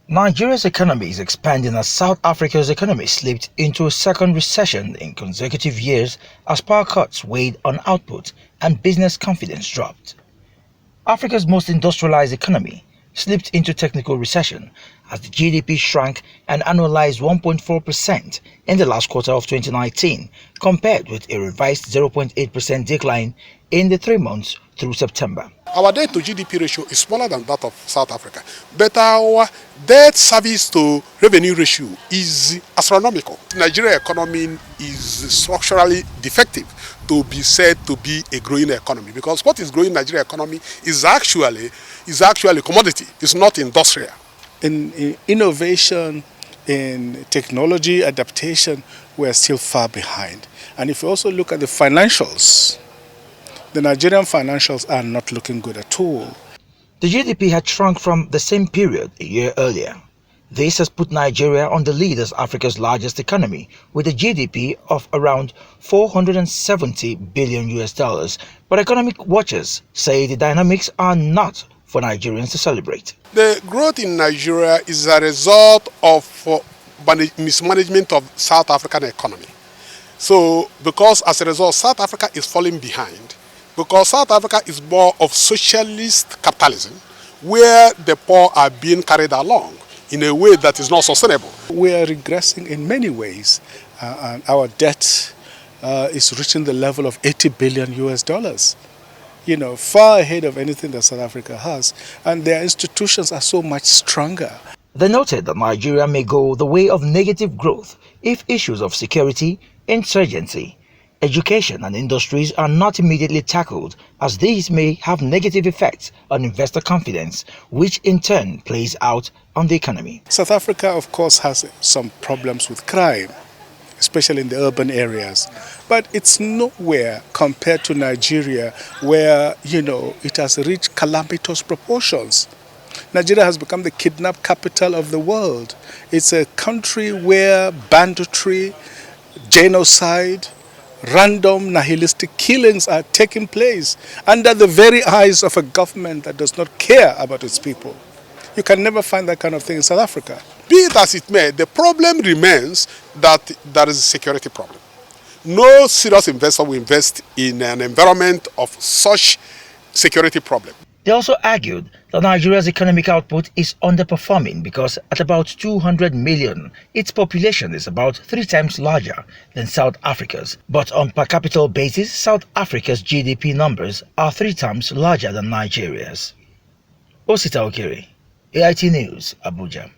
Nigeria's economy is expanding as South Africa's economy slipped into a second recession in consecutive years as power cuts weighed on output and business confidence dropped. Africa's most industrialized economy slipped into technical recession as the GDP shrank an annualized 1.4% in the last quarter of 2019, compared with a revised 0.8% decline in the 3 months through September. Our debt to GDP ratio is smaller than that of South Africa, but our debt service to revenue ratio is astronomical. Nigerian economy is structurally defective to be said to be a growing economy, because what is growing Nigerian economy is actually commodity, it's not industrial. In innovation, in technology adaptation, we are still far behind. And if you also look at the financials, the Nigerian financials are not looking good at all. The GDP had shrunk from the same period a year earlier. This has put Nigeria on the lead as Africa's largest economy, with a GDP of around $470 billion. But economic watchers say the dynamics are not for Nigerians to celebrate. The growth in Nigeria is a result of mismanagement of South African economy. So, because as a result, South Africa is falling behind, because South Africa is more of socialist capitalism, where the poor are being carried along in a way that is not sustainable. We are regressing in many ways, and our debt is reaching the level of $80 billion. You know, far ahead of anything that South Africa has, and their institutions are so much stronger. They noted that Nigeria may go the way of negative growth if issues of security, insurgency, education and industries are not immediately tackled, as these may have negative effects on investor confidence, which in turn plays out on the economy. South Africa, of course, has some problems with crime, especially in the urban areas. But it's nowhere compared to Nigeria, where, you know, it has reached calamitous proportions. Nigeria has become the kidnap capital of the world. It's a country where banditry, genocide, random nihilistic killings are taking place under the very eyes of a government that does not care about its people. You can never find that kind of thing in South Africa. Be it as it may, the problem remains that there is a security problem. No serious investor will invest in an environment of such security problem. They also argued that Nigeria's economic output is underperforming because at about 200 million, its population is about 3 times larger than South Africa's. But on per capita basis, South Africa's GDP numbers are 3 times larger than Nigeria's. Osita, AIT News, Abuja.